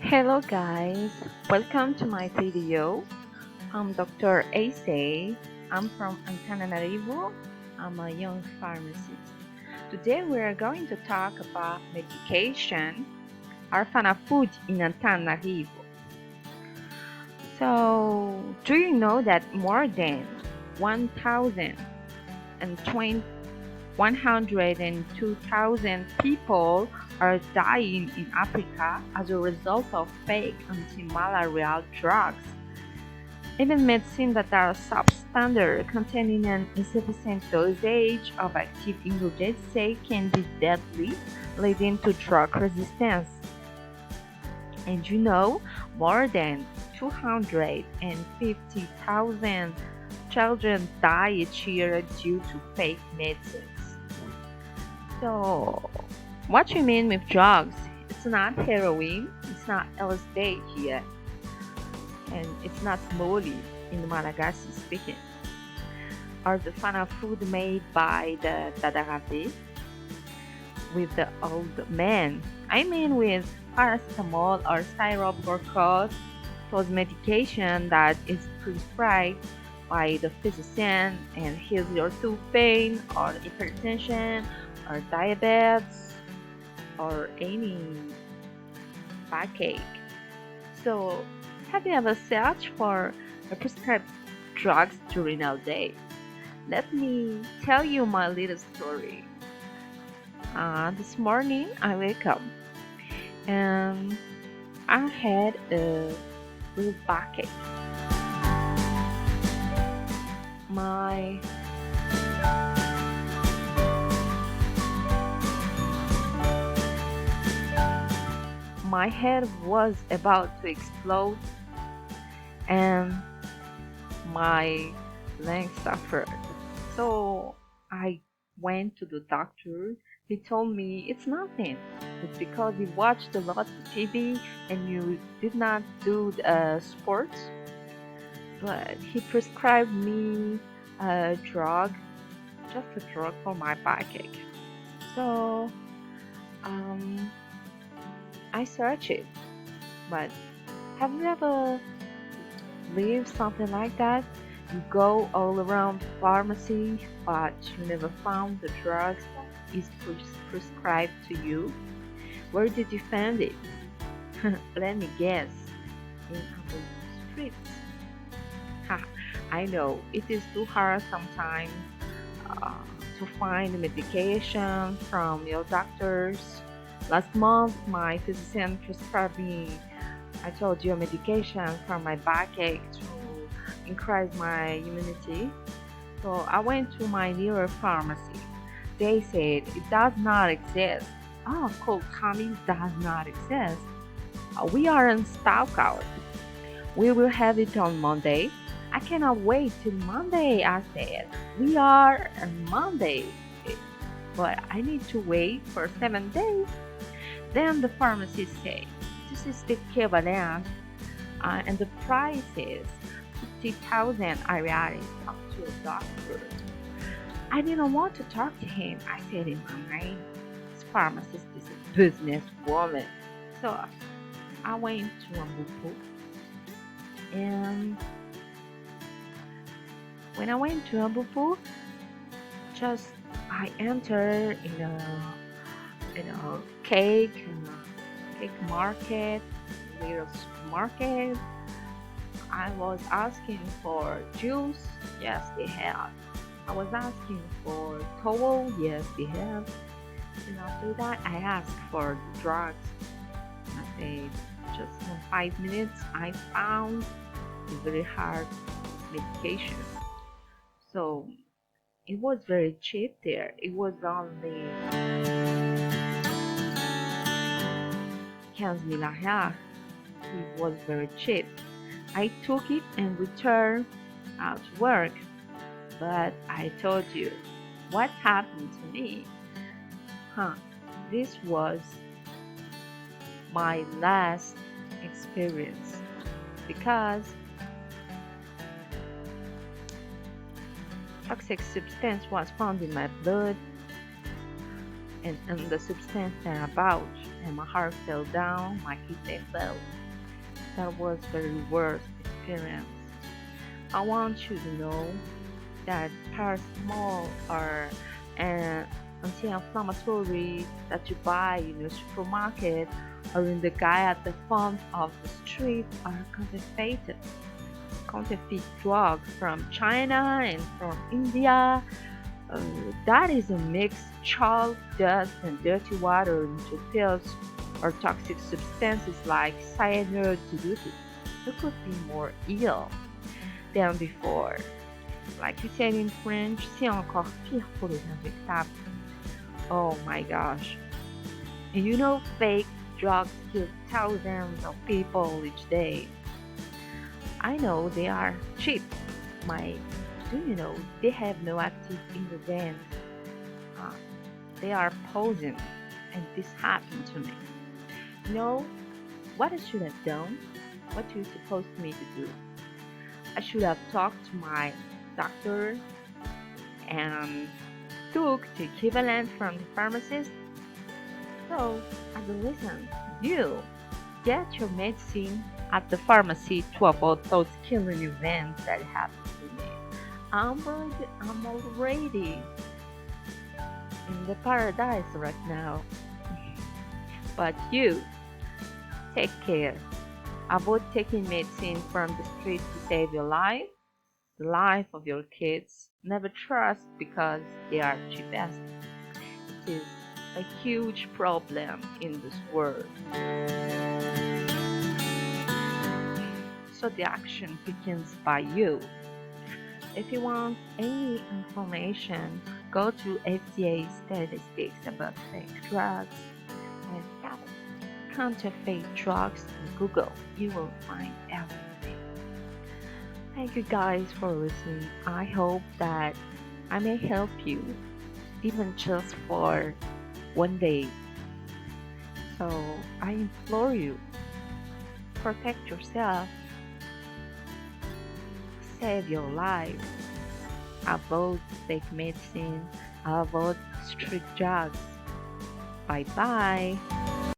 Hello guys, welcome to my video. I'm Dr. Ace. I'm from Antananarivo. I'm a young pharmacist. Today we are going to talk about medication orphan food in Antananarivo. So, do you know that more than 102,000 people are dying in Africa as a result of fake anti-malarial drugs? Even medicines that are substandard, containing an insufficient dosage of active ingredients, can be deadly, leading to drug resistance. And you know, more than 250,000 children die each year due to fake medicines. So, what you mean with drugs? It's not heroin, it's not LSD here, and it's not Moli in Malagasy speaking, or the fana food made by the Tadarave with the old men. I mean with paracetamol or syrup or cough, those medication that is prescribed by the physician and heals your tooth pain or hypertension or diabetes or any backache. So, have you ever searched for a prescribed drugs during our day? Let me tell you my little story. This morning I wake up and I had a little backache. My head was about to explode and my legs suffered. So I went to the doctor. He told me it's nothing. It's because you watched a lot of TV and you did not do sports. But he prescribed me a drug, just a drug for my backache. So I searched it. But have you ever lived something like that? You go all around pharmacy, but you never found the drugs that is prescribed to you. Where did you find it? Let me guess. In our streets. I know it is too hard sometimes to find medication from your doctors. Last month, my physician prescribed me, I told you, a medication for my backache to increase my immunity. So I went to my nearest pharmacy. They said it does not exist. Oh, cold coming does not exist. We are in stock out. We will have it on Monday. I cannot wait till Monday, I said. We are on Monday, but I need to wait for 7 days. Then the pharmacist said, this is the equivalent, and the price is 50,000 Ariaris. Talk to a doctor. I didn't want to talk to him. I said in my mind, this pharmacist is a business woman. So I went to Ambupu, and when I went to Ambupu, just I entered in a cake market, little market. I was asking for juice. Yes, they have. I was asking for towel. Yes, they have. And after that, I asked for the drugs. I said, just in 5 minutes, I found a very hard medication. So it was very cheap there. It was only 15,000 reais. It was very cheap. I took it and returned to work. But I told you what happened to me. This was my last experience because toxic substance was found in my blood and the substance thereabout. and my heart fell down, my kidney fell. That was the worst experience. I want you to know that paracetamol or an anti-inflammatory that you buy in your supermarket or in the guy at the front of the street are counterfeit drugs from China and from India. Uh, that is a mix chalk, dust, and dirty water into pills or toxic substances like cyanide diluted. You could be more ill than before. Like you said in French, c'est encore pire pour les injectables. Oh my gosh. You know, fake drugs kill thousands of people each day. I know they are cheap. My, do you know they have no active ingredients? Uh, they are poison, and this happened to me. You know what I should have done? What you supposed me to do? I should have talked to my doctor and took the equivalent from the pharmacist. So, as a listen, you get your medicine at the pharmacy to avoid those killing events that happened to me. I'm already in the paradise right now. But you, take care. Avoid taking medicine from the street to save your life, the life of your kids. Never trust because they are cheapest. It is a huge problem in this world. So the action begins by you. If you want any information, go to FDA statistics about fake drugs and counterfeit drugs on Google. You will find everything. Thank you guys for listening. I hope that I may help you, even just for one day. So I implore you, protect yourself, save your life, avoid fake medicine, avoid street drugs. Bye bye.